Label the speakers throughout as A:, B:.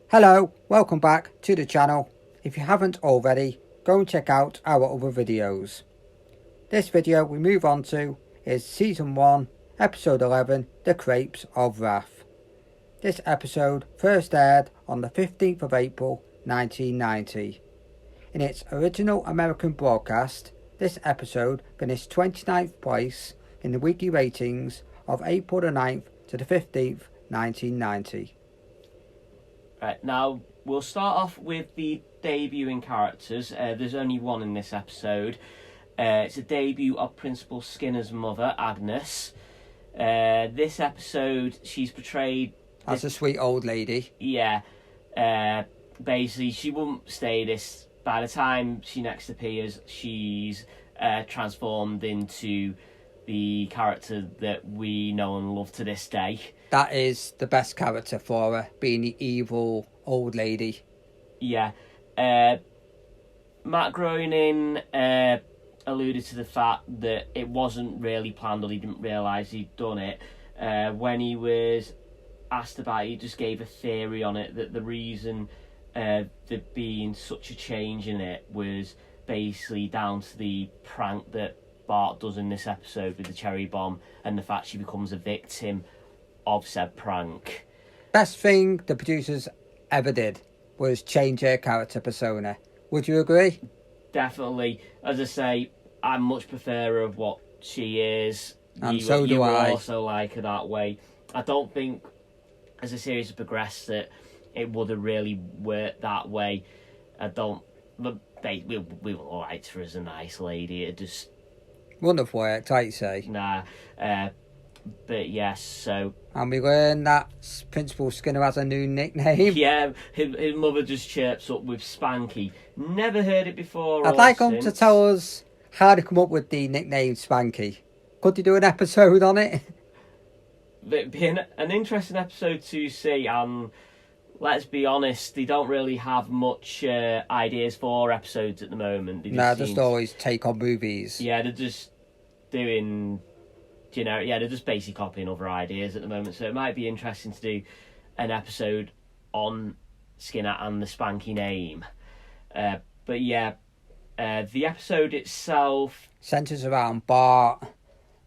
A: Hello, welcome back to the channel. If you haven't already, go and check out our other videos. This video we move on to is Season 1, Episode 11, The Crepes of Wrath. This episode first aired on the 15th of April 1990. In its original American broadcast, this episode finished 29th place in the weekly ratings of April the 9th to the 15th, 1990.
B: Right, now we'll start off with the debuting characters. There's only one in this episode. It's a debut of Principal Skinner's mother, Agnes. This episode, she's portrayed
A: as a sweet old lady.
B: Yeah. Basically, she won't stay this. By the time she next appears, she's transformed into the character that we know and love to this day.
A: That is the best character for her, being the evil old lady.
B: Yeah. Matt Groening alluded to the fact that it wasn't really planned, or he didn't realise he'd done it. When he was asked about it, he just gave a theory on it, that the reason there being such a change in it was basically down to the prank that Bart does in this episode with the cherry bomb, and the fact she becomes a victim of said prank.
A: Best thing the producers ever did was change her character persona. Would you agree?
B: Definitely. As I say, I much prefer her of what she is.
A: And so do I.
B: You also like her that way. I don't think, as the series has progressed, that it would have really worked that way. I don't. But we all liked her as a nice lady. It just
A: wouldn't have worked, I'd say.
B: Nah. But yes, so.
A: And we learn that Principal Skinner has a new nickname.
B: Yeah, his mother just chirps up with Spanky. Never heard it before.
A: I'd like him to tell us how to come up with the nickname Spanky. Could you do an episode on it?
B: It'd be an interesting episode to see, and let's be honest, they don't really have much ideas for episodes at the moment.
A: Just always take on movies.
B: Yeah, they're just doing... they're just basically copying other ideas at the moment, so it might be interesting to do an episode on Skinner and the Spanky name. But yeah, the episode itself
A: centres around Bart.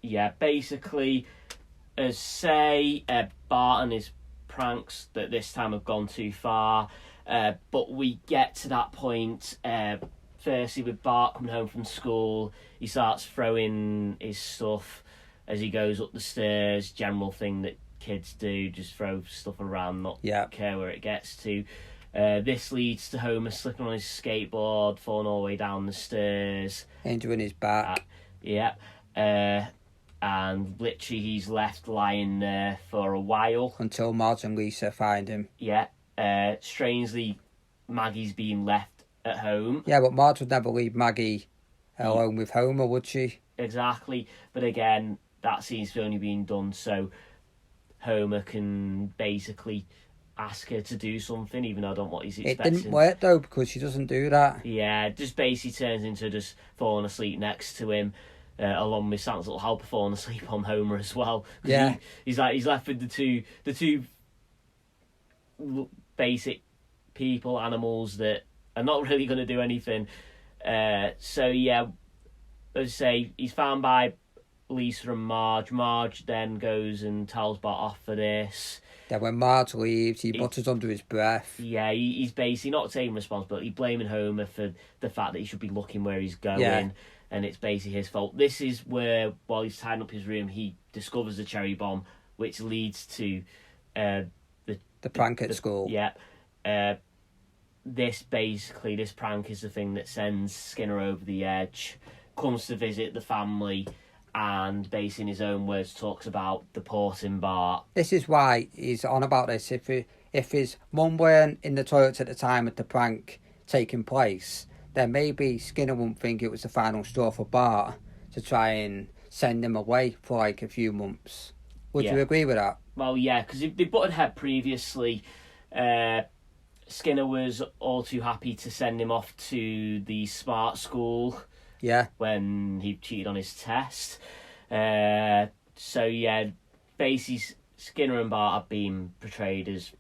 B: Yeah, basically, Bart and his pranks that this time have gone too far, but we get to that point. Firstly, with Bart coming home from school, he starts throwing his stuff as he goes up the stairs. General thing that kids do, just throw stuff around, not care where it gets to. This leads to Homer slipping on his skateboard, falling all the way down the stairs,
A: injuring his back.
B: And literally he's left lying there for a while
A: until Marge and Lisa find him.
B: Yeah. Strangely, Maggie's been left at home.
A: Yeah, but Marge would never leave Maggie alone with Homer, would she?
B: Exactly. But again, that seems to only been done so Homer can basically ask her to do something, even though I don't know what he's expecting.
A: It didn't work though, because she doesn't do that.
B: Yeah, just basically turns into just falling asleep next to him, along with Santa's little helper falling asleep on Homer as well.
A: Yeah,
B: he's left with the two basic people, animals that are not really going to do anything. So yeah, as I say, he's found by Lisa and Marge. Marge then goes and tells Bart off for this.
A: Then when Marge leaves, he mutters under his breath.
B: Yeah, he's basically not taking responsibility, blaming Homer for the fact that he should be looking where he's going.
A: Yeah.
B: And it's basically his fault. This is where, while he's tidying up his room, he discovers the cherry bomb, which leads to
A: the prank at school.
B: Yeah. This prank is the thing that sends Skinner over the edge, comes to visit the family, and based in his own words talks about deporting Bart.
A: This is why he's on about this. If his mum weren't in the toilet at the time of the prank taking place, then maybe Skinner wouldn't think it was the final straw for Bart to try and send him away for like a few months. Would you agree with that?
B: Well, yeah, because they butted head previously. Skinner was all too happy to send him off to the smart school.
A: Yeah.
B: When he cheated on his test. So yeah, basically Skinner and Bart have been portrayed as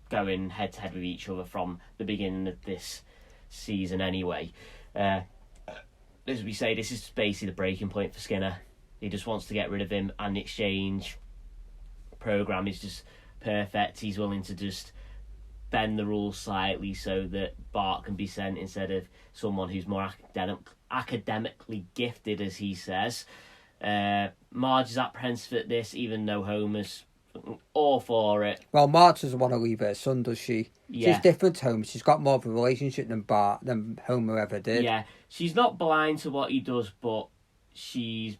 B: going head to head with each other from the beginning of this season anyway. As we say, this is basically the breaking point for Skinner. He just wants to get rid of him, and the exchange program is just perfect. He's willing to just bend the rules slightly so that Bart can be sent instead of someone who's more academically gifted, as he says. Marge is apprehensive at this, even though Homer's all for it.
A: Well, Marge doesn't want to leave her son, does she?
B: Yeah.
A: She's different to Homer. She's got more of a relationship than Homer ever did.
B: Yeah, she's not blind to what he does, but she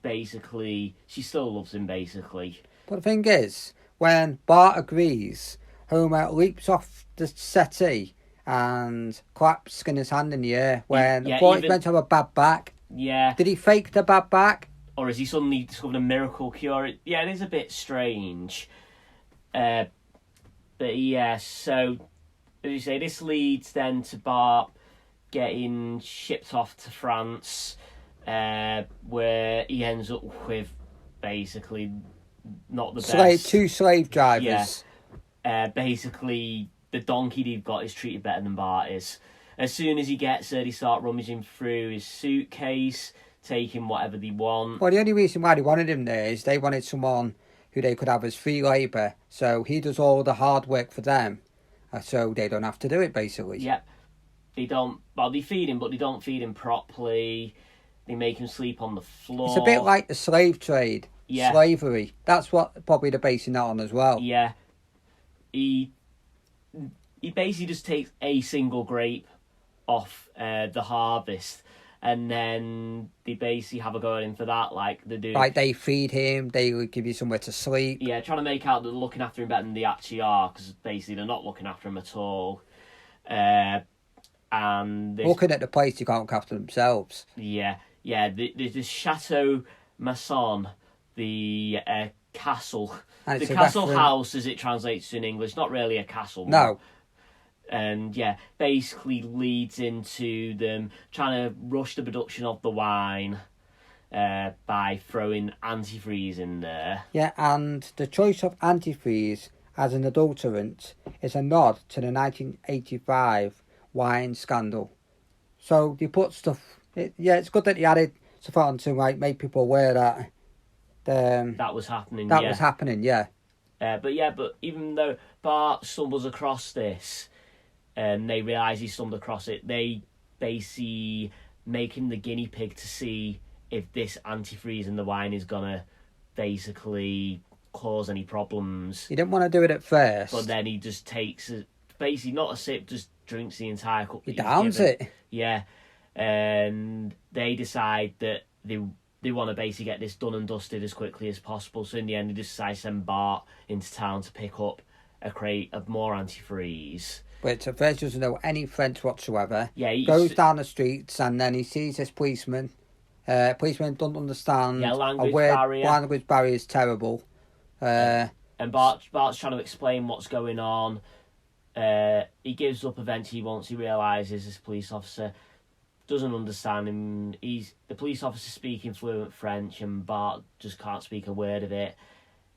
B: still loves him, basically.
A: But the thing is, when Bart agrees, Homer leaps off the settee and claps Skinner's hand in the air when thought he's meant to have a bad back.
B: Yeah.
A: Did he fake the bad back?
B: Or has he suddenly discovered a miracle cure? Yeah, it is a bit strange. But yeah, so, as you say, this leads then to Bart getting shipped off to France, where he ends up with basically not the best.
A: Two slave drivers.
B: Yeah. Basically, the donkey they've got is treated better than Bart is. As soon as he gets there, they start rummaging through his suitcase, taking whatever they want.
A: Well, the only reason why they wanted him there is they wanted someone who they could have as free labour, so he does all the hard work for them, so they don't have to do it, basically.
B: Yep. They feed him, but they don't feed him properly. They make him sleep on the floor.
A: It's a bit like the slave trade.
B: Yeah.
A: Slavery. That's what probably they're basing that on as well.
B: Yeah. He basically just takes a single grape off the harvest, and then they basically have a go at him for that, like they do.
A: Like they feed him, they would give you somewhere to sleep.
B: Yeah, trying to make out that they're looking after him better than they actually are, because basically they're not looking after him at all. And
A: looking at the place, they can't look after themselves.
B: Yeah. There's this Chateau Masson, the castle.
A: And
B: the castle house, as it translates in English, not really a castle.
A: No.
B: And yeah, basically leads into them trying to rush the production of the wine by throwing antifreeze in there.
A: Yeah, and the choice of antifreeze as an adulterant is a nod to the 1985 wine scandal. So they put stuff. It's good that they added stuff on to make people aware that
B: that was happening.
A: That was happening, yeah.
B: But even though Bart stumbles across this, and they realise he stumbled across it, they basically make him the guinea pig to see if this antifreeze in the wine is gonna basically cause any problems.
A: He didn't want to do it at first,
B: but then he just takes basically not a sip, just drinks the entire cup.
A: He downs it.
B: Yeah, and they decide that they want to basically get this done and dusted as quickly as possible. So in the end, they decide to send Bart into town to pick up a crate of more antifreeze.
A: But at first he doesn't know any French whatsoever.
B: Yeah, he
A: goes down the streets and then he sees this policeman. Policeman don't understand.
B: Yeah, language barrier.
A: Language barrier is terrible.
B: And Bart's trying to explain what's going on. He gives up eventually once he realises this police officer doesn't understand him. The police officer speaking fluent French and Bart just can't speak a word of it.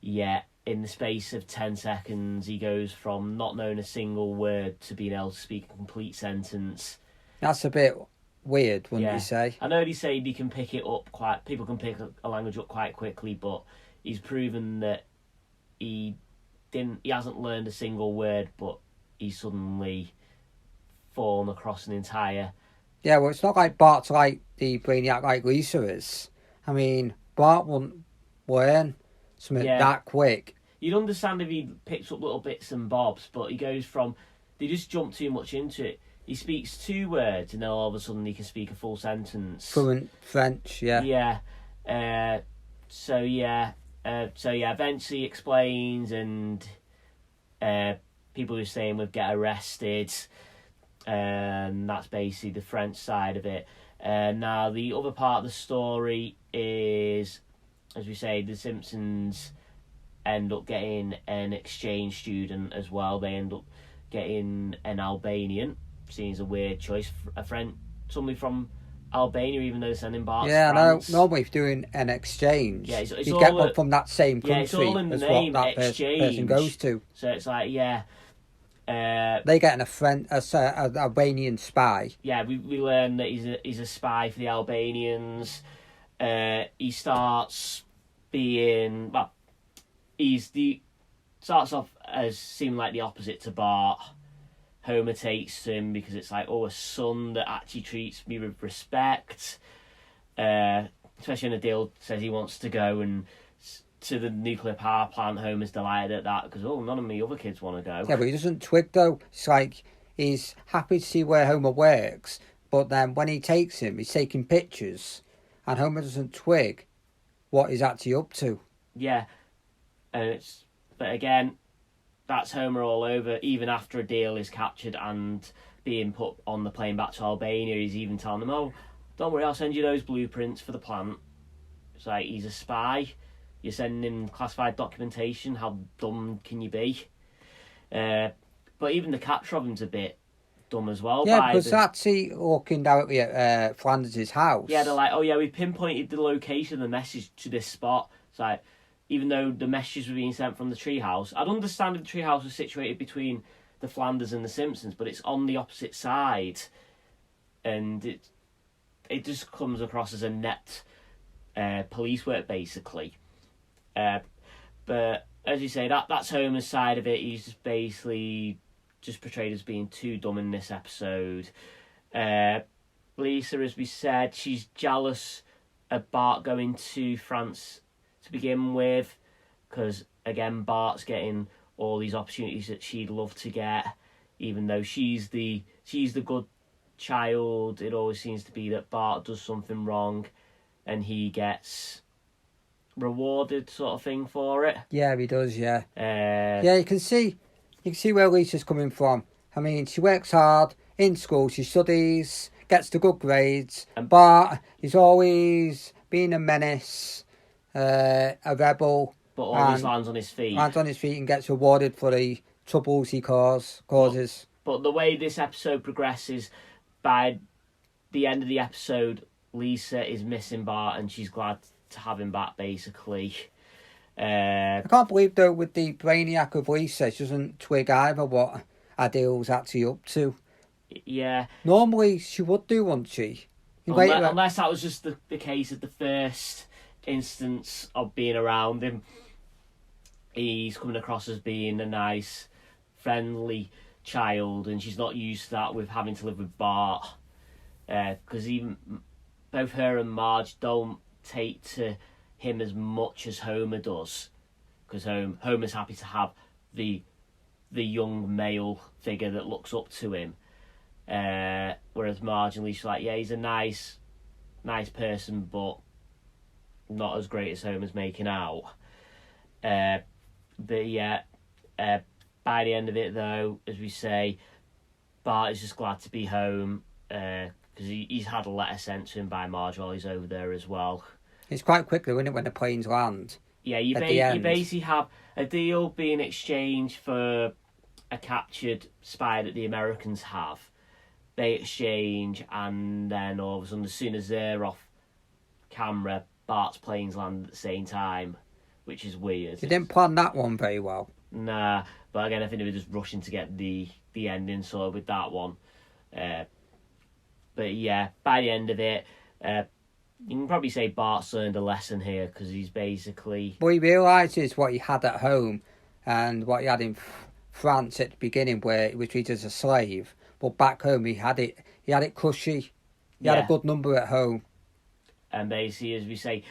B: Yet in the space of 10 seconds he goes from not knowing a single word to being able to speak a complete sentence.
A: That's a bit weird, wouldn't you say?
B: I know they say they can pick it up people can pick a language up quite quickly, but he's proven that he hasn't learned a single word, but he's suddenly fallen across an entire...
A: Yeah, well, it's not like Bart's like the brainiac like Lisa is. I mean, Bart wouldn't learn something that quick.
B: You'd understand if he picks up little bits and bobs, but he goes from... They just jump too much into it. He speaks 2 words, and then all of a sudden he can speak a full sentence.
A: Fluent French, yeah.
B: Yeah. So eventually he explains, and people who are saying we'll get arrested. And that's basically the French side of it. Now, the other part of the story is, as we say, the Simpsons end up getting an exchange student as well. They end up getting an Albanian. Seems a weird choice. Somebody from Albania, even though they're sending Bart to France.
A: I know. Normally, if doing an exchange,
B: it's
A: you get one from that same country
B: it's all in the
A: as
B: name,
A: what that person goes to.
B: So it's like,
A: They get an Albanian spy.
B: Yeah, we learn that he's a spy for the Albanians. He starts being starts off as seeming like the opposite to Bart. Homer takes him because it's like, a son that actually treats me with respect. Especially when Adil says he wants to go and to the nuclear power plant. Homer's delighted at that because none of me other kids want to go.
A: Yeah, but he doesn't twig though. It's like he's happy to see where Homer works, but then when he takes him, he's taking pictures, and Homer doesn't twig what he's actually up to.
B: Yeah, but again, that's Homer all over. Even after Adil is captured and being put on the plane back to Albania, he's even telling them, "Oh, don't worry, I'll send you those blueprints for the plant." It's like, he's a spy. You're sending him classified documentation. How dumb can you be? But even the capture of him's a bit dumb as well.
A: Yeah, because that's he looking directly at Flanders' house.
B: Yeah, they're like, we pinpointed the location of the message to this spot. It's like, even though the messages were being sent from the treehouse, I'd understand if the treehouse was situated between the Flanders and the Simpsons, but it's on the opposite side. And it just comes across as a net police work, basically. But as you say, that's Homer's side of it. He's just basically just portrayed as being too dumb in this episode. Lisa, as we said, she's jealous of Bart going to France to begin with, because again, Bart's getting all these opportunities that she'd love to get, even though she's the good child. It always seems to be that Bart does something wrong and he gets rewarded, sort of thing, for it.
A: Yeah, he does. Yeah. You can see where Lisa's coming from. I mean, she works hard in school. She studies, gets the good grades. And Bart is always being a menace, a rebel.
B: But always lands on his feet.
A: Lands on his feet and gets rewarded for the troubles he causes.
B: But the way this episode progresses, by the end of the episode, Lisa is missing Bart and she's glad to have him back, basically.
A: I can't believe, though, with the brainiac of Lisa, she doesn't twig either what Adil's actually up to.
B: Yeah.
A: Normally she would do, wouldn't she?
B: Unless that was just the case of the first instance of being around him. He's coming across as being a nice, friendly child, and she's not used to that with having to live with Bart. Because even both her and Marge don't take to him as much as Homer does, because Homer's happy to have the young male figure that looks up to him, whereas Marge and Lisa's like, yeah, he's a nice person, but not as great as Homer's making out. But yeah, by the end of it, though, as we say, Bart is just glad to be home, because he's had a letter sent to him by Marge while he's over there as well.
A: It's quite quickly, isn't it, when the planes land?
B: Yeah, you basically have a deal being exchanged for a captured spy that the Americans have. They exchange, and then all of a sudden, as soon as they're off camera, Bart's planes land at the same time, which is weird.
A: They didn't plan that one very well.
B: Nah, but again, I think they were just rushing to get the ending sorted with that one. But yeah, by the end of it, you can probably say Bart's learned a lesson here, because he's basically...
A: Well, he realises what he had at home and what he had in France at the beginning, where he was treated as a slave. But back home, he had it cushy. He had a good number at home.
B: And basically, as we say,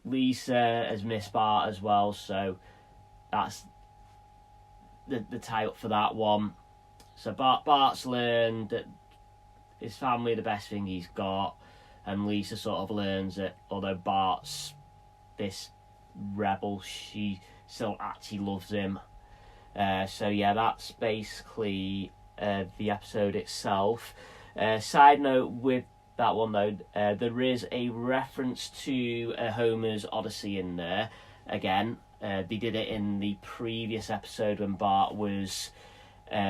B: Lisa has missed Bart as well, so that's the tie-up for that one. So Bart's learned that his family are the best thing he's got, and Lisa sort of learns that although Bart's this rebel, she still actually loves him. So yeah, that's basically the episode itself. Side note with that one, though, there is a reference to Homer's Odyssey in there. Again, they did it in the previous episode when Bart was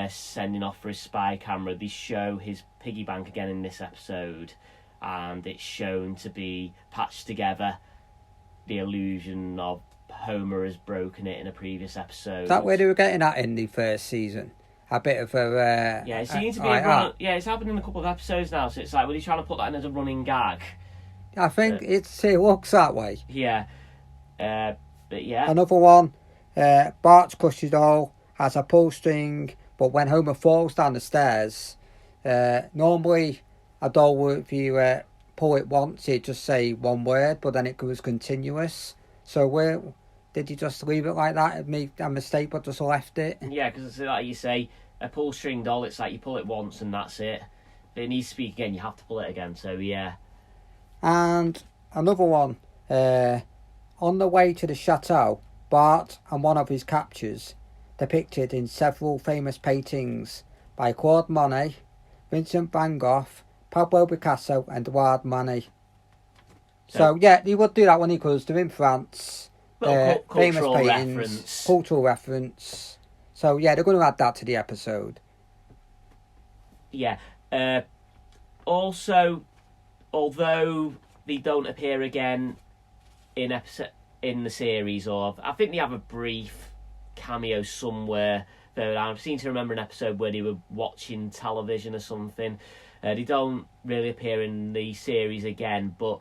B: sending off for his spy camera. They show his piggy bank again in this episode, and it's shown to be patched together, the illusion of Homer has broken it in a previous episode.
A: Is that where they were getting at in the first season? a bit of a...
B: Yeah, it seems to be it's happened in a couple of episodes now, so it's like, were they trying to put that in as a running gag?
A: I think it looks that way.
B: Yeah. But yeah.
A: Another one, Bart's crushed doll has a pull string, but when Homer falls down the stairs, normally a doll, if you pull it once, it just say one word, but then it goes continuous. So did you just leave it like that and make a mistake, but just left it?
B: Yeah, because it's like you say, a pull string doll, it's like you pull it once and that's it. If it needs to speak again, you have to pull it again, so yeah.
A: And another one, on the way to the chateau, Bart and one of his captures, depicted in several famous paintings by Claude Monet, Vincent van Gogh, Pablo Picasso and Edouard Manet. So yeah, he would do that when he goes to in France. Famous paintings, cultural reference. So yeah, they're going to add that to the episode.
B: Yeah. Also, although they don't appear again in the series, or I think they have a brief cameo somewhere. Though I seem to remember an episode where they were watching television or something. They don't really appear in the series again, but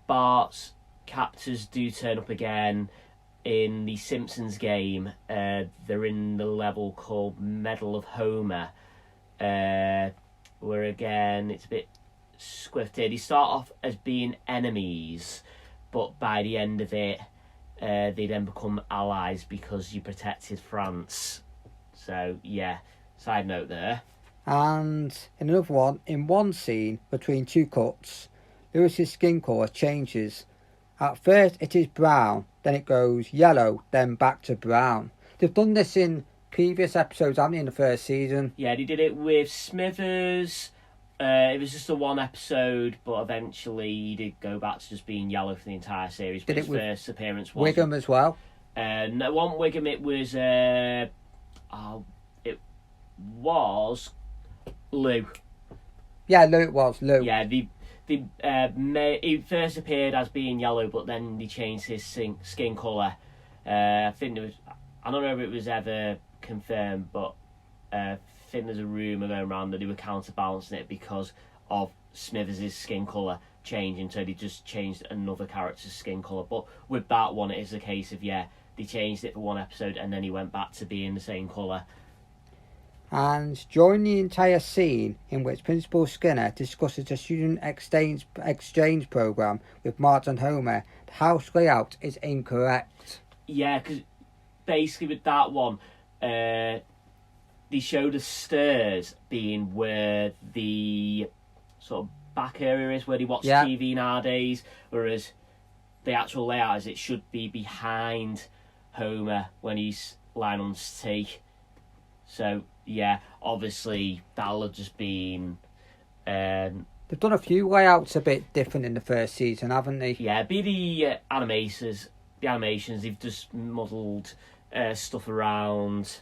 B: Bart's captors do turn up again in the Simpsons game. They're in the level called Medal of Homer, where again it's a bit scripted. They start off as being enemies, but by the end of it, they then become allies because you protected France. So yeah, side note there.
A: And in another one, in one scene between two cuts, Lewis's skin colour changes. At first it is brown, then it goes yellow, then back to brown. They've done this in previous episodes, haven't they, in the first season?
B: Yeah, they did it with Smithers. It was just a one episode, but eventually he did go back to just being yellow for the entire series. But his first appearance was
A: Wiggum as well.
B: No, one Wiggum. It was Lou.
A: Yeah, Lou, it was Lou.
B: Yeah, he first appeared as being yellow, but then they changed his skin colour. I think I don't know if it was ever confirmed, but I think there's a rumour going around that they were counterbalancing it because of Smithers' skin colour changing, so they just changed another character's skin colour. But with that one, it is a case of, they changed it for one episode and then he went back to being the same colour.
A: And during the entire scene in which Principal Skinner discusses the student exchange program with Marge and Homer, the house layout is incorrect.
B: Yeah, because basically with that one, they show the stairs being where the sort of back area is, where they watch TV nowadays, whereas the actual layout is it should be behind Homer when he's lying on his tea. So yeah, obviously that'll have just been.
A: They've done a few layouts a bit different in the first season, haven't they?
B: Yeah, be the animations. The animations, they've just muddled stuff around.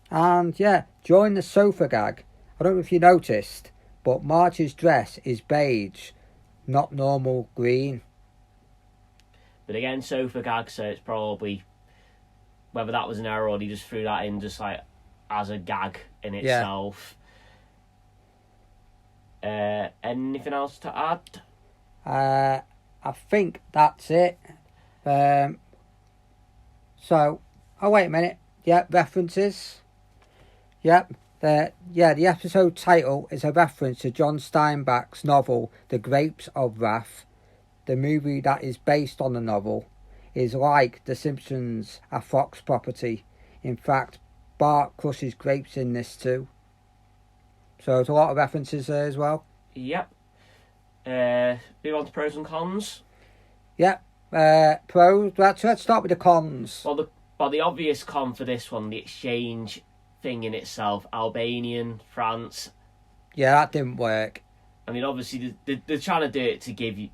A: And yeah, during the sofa gag, I don't know if you noticed, but Marge's dress is beige, not normal green.
B: But again, sofa gag, so it's probably whether that was an error or they just threw that in just like as a gag in itself. Anything else to add?
A: I think that's it. Oh wait a minute. Yep, references. Yep. The episode title is a reference to John Steinbeck's novel The Grapes of Wrath. The movie that is based on the novel is like The Simpsons, a Fox property. In fact, Bart crushes grapes in this too. So there's a lot of references there as well.
B: Yep. Move on to pros and cons.
A: Yep. Pros. Let's start with the cons.
B: Well, the obvious con for this one, the exchange thing in itself, Albanian, France.
A: Yeah, that didn't work.
B: I mean, obviously they're trying to do it to give it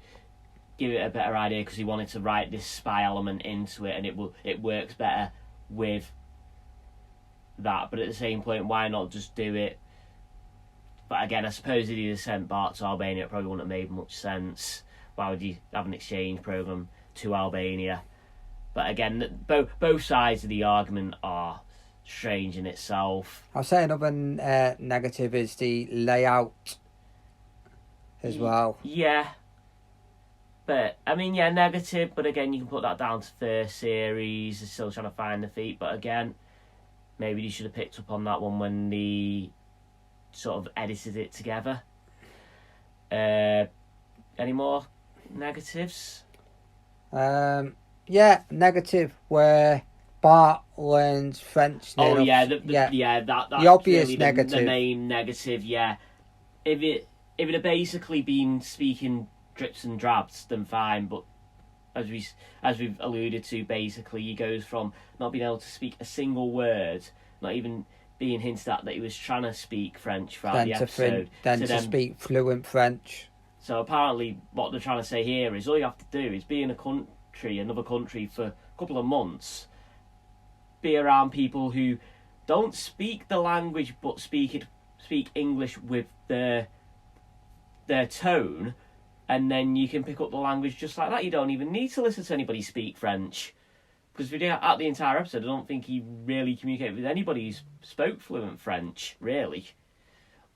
B: a better idea because he wanted to write this spy element into it, and it works better with that. But at the same point, why not just do it? But again, I suppose if he'd have sent Bart to Albania, it probably wouldn't have made much sense. Why would you have an exchange program to Albania? But again, both sides of the argument are strange in itself.
A: I'll say another negative is the layout as well.
B: Yeah. But, I mean, yeah, negative, but again, you can put that down to first series. They're still trying to find the feet, but again, maybe you should have picked up on that one when they sort of edited it together. Any more negatives?
A: Yeah, negative where Bart learns French.
B: Oh yeah, that's
A: the obvious
B: really
A: negative.
B: The main negative, yeah. If it had basically been speaking drips and drabs, then fine. But as we've alluded to, basically he goes from not being able to speak a single word, not even being hinted at that he was trying to speak French throughout the episode,
A: then to speak fluent French.
B: So apparently, what they're trying to say here is all you have to do is be in another country for a couple of months, be around people who don't speak the language but speak English with their tone, and then you can pick up the language just like that. You don't even need to listen to anybody speak French, because at the entire episode, I don't think he really communicated with anybody who spoke fluent French, really,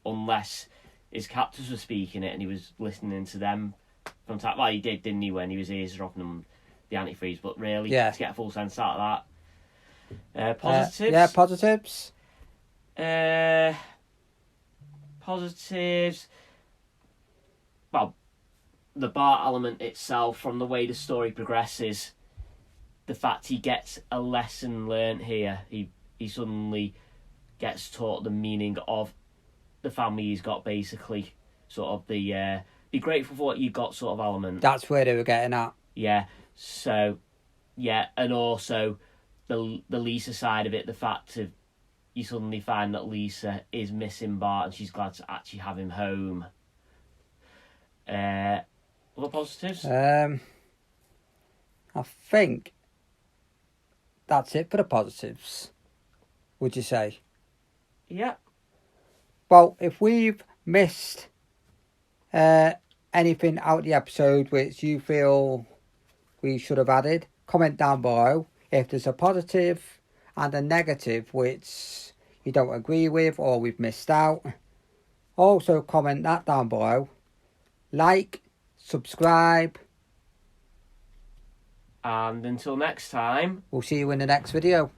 B: unless his captors were speaking it and he was listening to them from time. Well, he did, didn't he, when he was eavesdropping them the antifreeze? But really, to get a full sense out of that. Positives.
A: Positives.
B: Positives. Well, the Bart element itself, from the way the story progresses, the fact he gets a lesson learnt here. He suddenly gets taught the meaning of the family he's got, basically. Sort of the be grateful for what you got sort of element.
A: That's where they were getting at.
B: Yeah. So, yeah, and also the Lisa side of it, the fact of you suddenly find that Lisa is missing Bart and she's glad to actually have him home. Other positives?
A: I think that's it for the positives. Would you say?
B: Yeah.
A: Well, if we've missed anything out of the episode which you feel we should have added, comment down below. If there's a positive and a negative which you don't agree with or we've missed out, also comment that down below. Like, subscribe.
B: And until next time,
A: We'll see you in the next video.